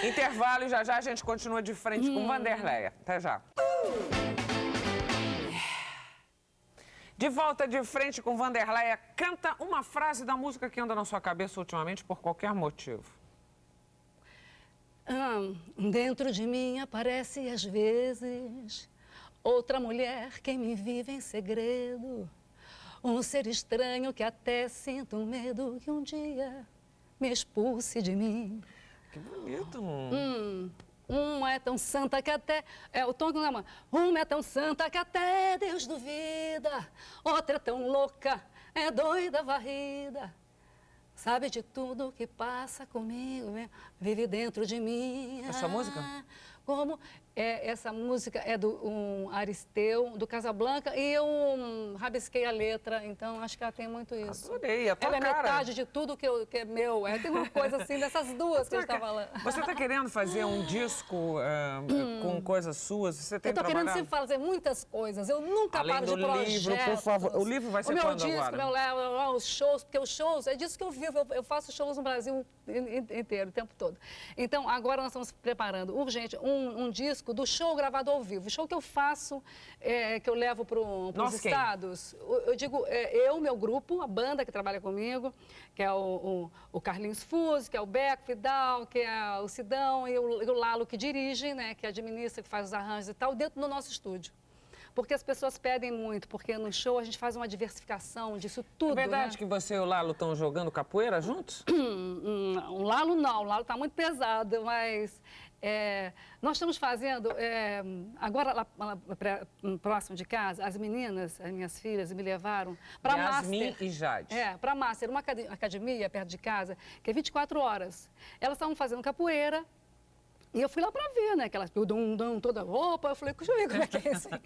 Intervalo e já a gente continua de frente com Wanderleia. Até já. De volta de frente com Wanderleia, canta uma frase da música que anda na sua cabeça ultimamente por qualquer motivo. Dentro de mim aparece às vezes outra mulher que me vive em segredo. Um ser estranho que até sinto medo que um dia me expulse de mim. Que bonito. Uma é tão santa que até... o tom que não é, uma é tão santa que até Deus duvida. Outra é tão louca, é doida varrida. Sabe de tudo que passa comigo, vive dentro de mim. Essa música? Como essa música é do Aristeu, do Casablanca, e eu rabisquei a letra, então acho que ela tem muito isso. Adorei, a tua ela cara. É metade de tudo que é meu. Tem uma coisa assim dessas duas que eu estava falando. Você está querendo fazer um disco com coisas suas? Você tem eu estou querendo trabalhado? sempre fazer muitas coisas. Eu nunca Além paro do de projetos. livro, por favor. O livro vai ser quando agora? Os shows, porque os shows, é disso que eu vivo. Eu faço shows no Brasil inteiro, o tempo todo. Então, agora nós estamos preparando urgente um disco do show gravado ao vivo. O show que eu faço, que eu levo para os estados. Eu digo, meu grupo, a banda que trabalha comigo, que é o Carlinhos Fuse, que é o Beco Vidal, que é o Sidão e o Lalo que dirige, né, que administra, que faz os arranjos e tal, dentro do nosso estúdio. porque as pessoas pedem muito, porque no show a gente faz uma diversificação disso tudo, É verdade, né? que você e o Lalo estão jogando capoeira juntos? O Lalo não, o Lalo está muito pesado, mas nós estamos fazendo, agora lá próximo de casa, as meninas, as minhas filhas, me levaram para Yasmin Master. e Jade. Para Master, uma academia perto de casa, que é 24 horas. Elas estavam fazendo capoeira. E eu fui lá para ver, né? Aquelas toda roupa. Eu falei, deixa eu ver como é que é isso aí.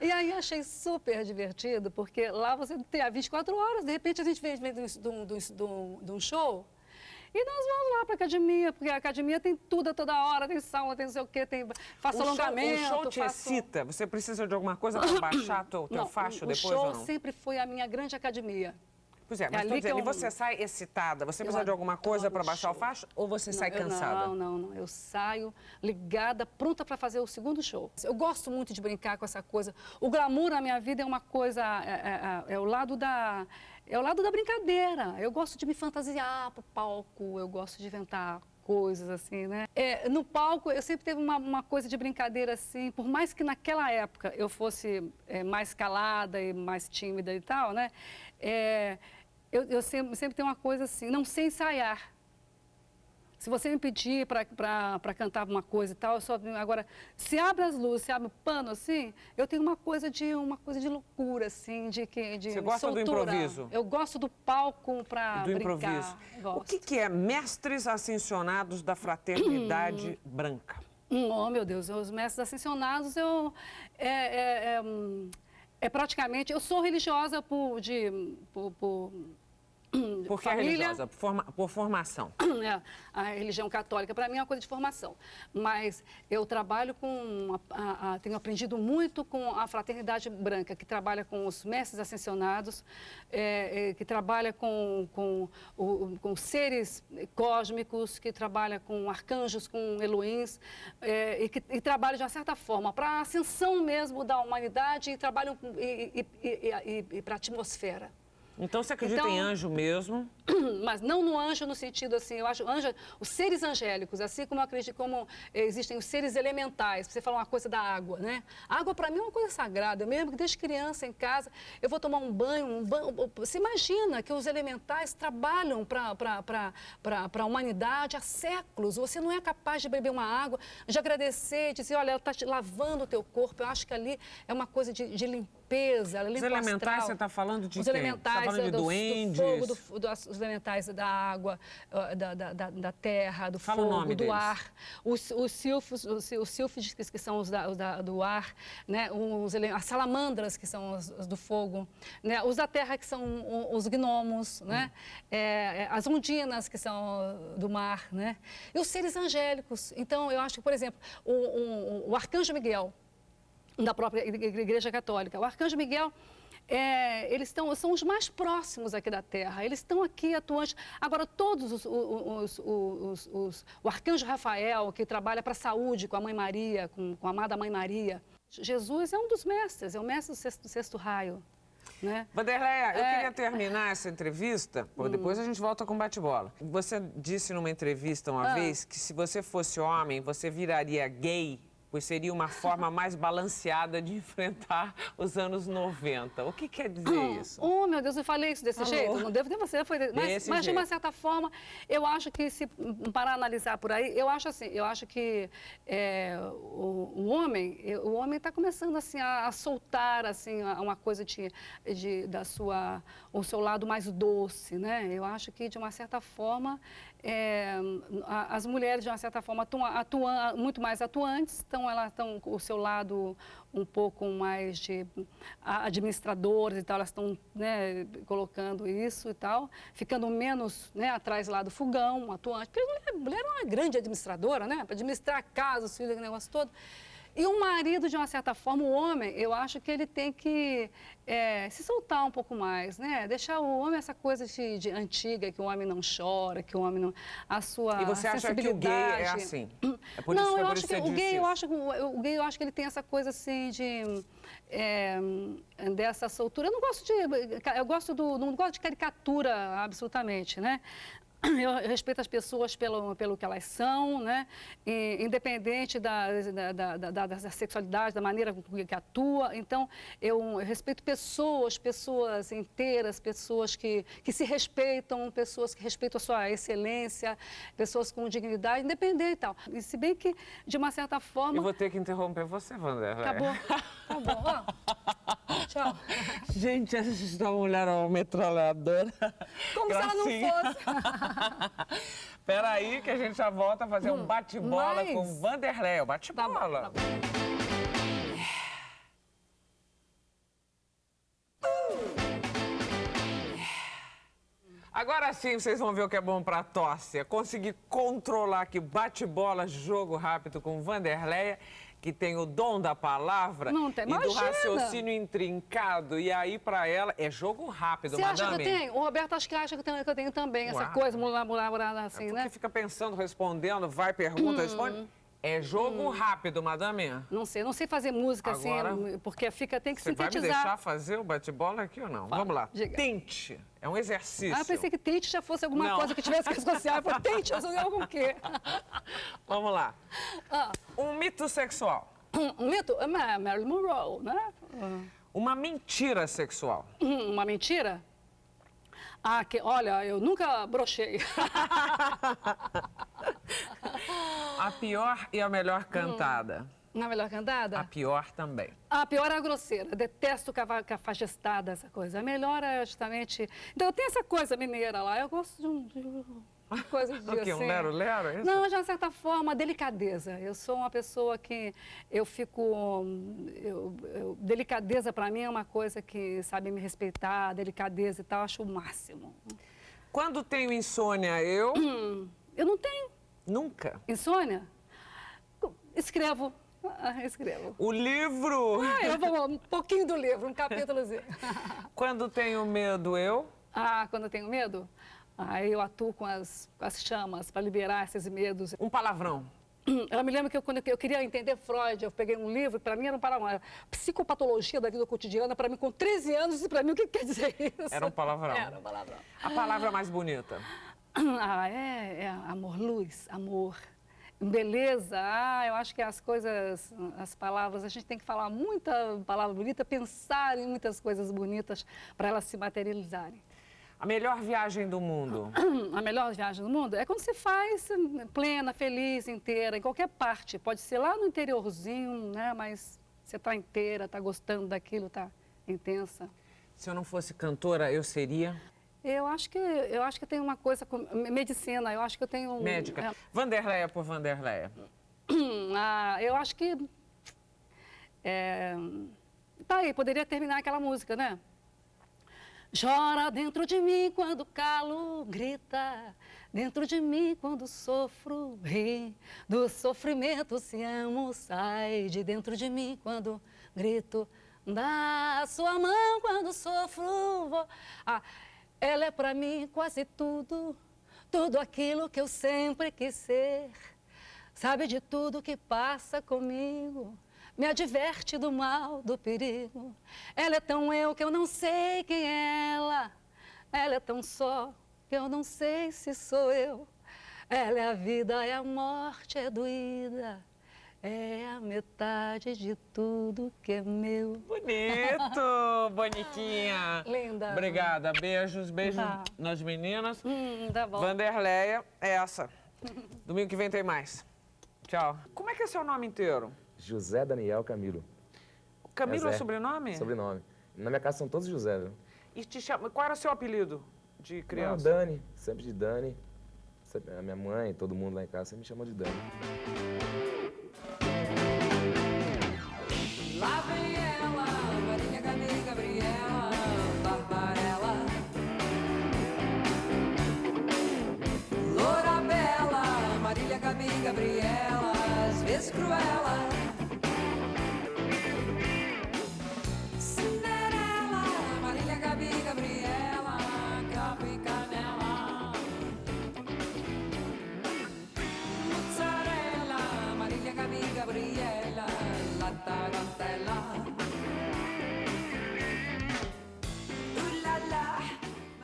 E aí achei super divertido, porque lá você tem 24 horas, de repente a gente vem de um show e nós vamos lá para a academia, porque a academia tem tudo a toda hora, tem sauna, tem não sei o quê, faço alongamento. O show te excita? Você precisa de alguma coisa para baixar teu facho depois ou não? O show sempre foi a minha grande academia. Pois é, mas estou dizendo, e você sai excitada? Você precisa de alguma coisa para baixar o facho ou você sai cansada? Não. Eu saio ligada, pronta para fazer o segundo show. Eu gosto muito de brincar com essa coisa. O glamour na minha vida é uma coisa, é o lado da brincadeira. Eu gosto de me fantasiar para o palco, eu gosto de inventar coisas assim, né? No palco, eu sempre teve uma coisa de brincadeira assim, por mais que naquela época eu fosse mais calada e mais tímida e tal, né? Eu sempre tenho uma coisa assim, não sei ensaiar. Se você me pedir para cantar uma coisa e tal, eu só... Agora, se abre as luzes, se abre o pano, assim, eu tenho uma coisa de loucura, assim, de Você gosta soltura. do improviso? Eu gosto do palco para brincar. Do improviso. Gosto. O que é Mestres Ascensionados da Fraternidade Branca? Oh, meu Deus, os Mestres Ascensionados, praticamente... Eu sou religiosa por Porque é religiosa, por formação. A religião católica, para mim, é uma coisa de formação. Mas eu trabalho tenho aprendido muito com a Fraternidade Branca, que trabalha com os mestres ascensionados, que trabalha com seres cósmicos, que trabalha com arcanjos, com Elohims, e trabalha de uma certa forma para a ascensão mesmo da humanidade e trabalham para a atmosfera. Então você acredita em anjo mesmo? Mas não no anjo no sentido assim, eu acho anjo, os seres angélicos, assim como eu acredito, como existem os seres elementais. Você fala uma coisa da água, né? A água para mim é uma coisa sagrada. Eu mesmo que desde criança em casa, eu vou tomar um banho. Você imagina que os elementais trabalham para a humanidade há séculos. Você não é capaz de beber uma água, de agradecer, de dizer, olha, ela está lavando o teu corpo. Eu acho que ali é uma coisa de limpeza, ela limpa o astral. Os elementais, você está falando de os quem? Elementais, você está falando de duendes? Do fogo, os elementais da água, da terra, do Fala fogo, do deles. ar. Os sílfides, que são os do ar, né? As salamandras, que são os do fogo, né? Os da terra, que são os gnomos, né? As ondinas, que são do mar, né? E os seres angélicos. Então, eu acho que, por exemplo, o Arcanjo Miguel, da própria Igreja Católica. O Arcanjo Miguel, eles são os mais próximos aqui da Terra, eles estão aqui atuantes. Agora, todos o Arcanjo Rafael, que trabalha para a saúde com a Mãe Maria, com a amada Mãe Maria. Jesus é um dos mestres, é o mestre do sexto raio. Né? Vanderleia, eu queria terminar essa entrevista, depois a gente volta com bate-bola. Você disse numa entrevista uma vez que se você fosse homem, você viraria gay, pois seria uma forma mais balanceada de enfrentar os anos 90. O que quer dizer isso? Oh, meu Deus, eu falei isso desse jeito? Não devo ter você. Mas de uma certa forma, eu acho que, se parar a analisar por aí, eu acho que o homem está começando assim, a soltar assim, uma coisa o seu lado mais doce, né? Eu acho que, de uma certa forma, as mulheres, de uma certa forma, atuam muito mais atuantes, elas estão com o seu lado um pouco mais de administradoras e tal, elas estão, né, colocando isso e tal, ficando menos, né, atrás lá do fogão, atuante. Porque a mulher é uma grande administradora, né, para administrar a casa, os filhos, aquele negócio todo. E o marido, de uma certa forma, o homem, eu acho que ele tem que se soltar um pouco mais, né? Deixar o homem essa coisa de antiga, que o homem não chora, que o homem não... A sua E você acha que o gay é assim? É por isso, não, eu acho que o gay, eu acho que ele tem essa coisa assim dessa soltura. Eu não gosto de caricatura, absolutamente, né? Eu respeito as pessoas pelo que elas são, né? Independente da sexualidade, da maneira com que atua. Então, eu respeito pessoas inteiras, pessoas que se respeitam, pessoas que respeitam a sua excelência, pessoas com dignidade, independente e tal. E se bem que, de uma certa forma... Eu vou ter que interromper você, Vanderlei. Acabou. Ó, tchau. Gente, essa mulher é uma metralhadora. Como se ela não fosse. Peraí que a gente já volta a fazer um bate-bola com o Vanderlei. Bate-bola. Tá bom. Agora sim, vocês vão ver o que é bom pra tosse. É conseguir controlar aqui bate-bola, jogo rápido com o Vanderlei, que tem o dom da palavra Não tem, e do imagina. raciocínio intrincado. E aí, pra ela, é jogo rápido, Você acha que eu madame. tenho? O Roberto acha que acha que eu tenho também, essa Uau. coisa, mulá, assim, Porque né? fica pensando, respondendo, vai, pergunta, responde. É jogo rápido, madame. Não sei fazer música Agora, assim, porque tem que Você vai me sintetizar. deixar fazer o bate-bola aqui ou não? Fala, Vamos lá. diga. Tente. É um exercício. Eu pensei que tente já fosse alguma Não. coisa que tivesse que associar. Eu falei, tente, associar com o quê? Vamos lá. Ah, Um mito sexual. um mito? Marilyn Monroe, né? Uma mentira sexual. Uma mentira? Olha, eu nunca brochei. A pior e a melhor cantada. Na melhor cantada? A pior também. A pior é a grosseira. Detesto cafajestada, essa coisa. A melhor é justamente... Então, eu tenho essa coisa mineira lá. Eu gosto de uma coisa de O quê? assim... Um lero-lero? É isso? Não, de uma certa forma, delicadeza. Eu sou uma pessoa que eu fico... delicadeza, para mim, é uma coisa que sabe me respeitar, delicadeza e tal, eu acho o máximo. Quando tenho insônia, eu... Eu não tenho Nunca. insônia. Escrevo. Escrevo. O livro... Eu vou um pouquinho do livro, um capítulozinho. Quando tenho medo, eu... Quando eu tenho medo, aí eu atuo com as chamas para liberar esses medos. Um palavrão. Eu me lembro que quando eu queria entender Freud, eu peguei um livro, para mim era um palavrão, Psicopatologia da Vida Cotidiana, para mim com 13 anos, disse para mim o que quer dizer isso. Era um palavrão. Era um palavrão. A palavra mais bonita. É amor, luz, amor. Beleza, eu acho que as coisas, as palavras, a gente tem que falar muita palavra bonita, pensar em muitas coisas bonitas para elas se materializarem. A melhor viagem do mundo. A melhor viagem do mundo é quando você faz plena, feliz, inteira, em qualquer parte. Pode ser lá no interiorzinho, né? Mas você está inteira, está gostando daquilo, está intensa. Se eu não fosse cantora, eu seria... Eu acho que tem uma coisa com medicina, eu acho que eu tenho... Médica. Vanderleia por Vanderleia. Eu acho que... Tá aí, poderia terminar aquela música, né? Chora dentro de mim quando o calo grita, dentro de mim quando sofro, ri, do sofrimento se amo, sai de dentro de mim quando grito, dá a sua mão quando sofro, vou... Ela é pra mim quase tudo, tudo aquilo que eu sempre quis ser. Sabe de tudo que passa comigo, me adverte do mal, do perigo. Ela é tão eu que eu não sei quem é ela. Ela é tão só que eu não sei se sou eu. Ela é a vida, é a morte, é doída. É a metade de tudo que é meu. Bonito, bonitinha. Linda. Obrigada. Beijos Tá. nas meninas. Tá bom. Vanderleia é essa. Domingo que vem tem mais. Tchau. Como é que é seu nome inteiro? José Daniel Camilo. Camilo é Zé. sobrenome? Sobrenome. Na minha casa são todos José, viu? E te chama... Qual era o seu apelido de Não, criança? Dani. Sempre de Dani. A minha mãe, todo mundo lá em casa sempre me chamou de Dani.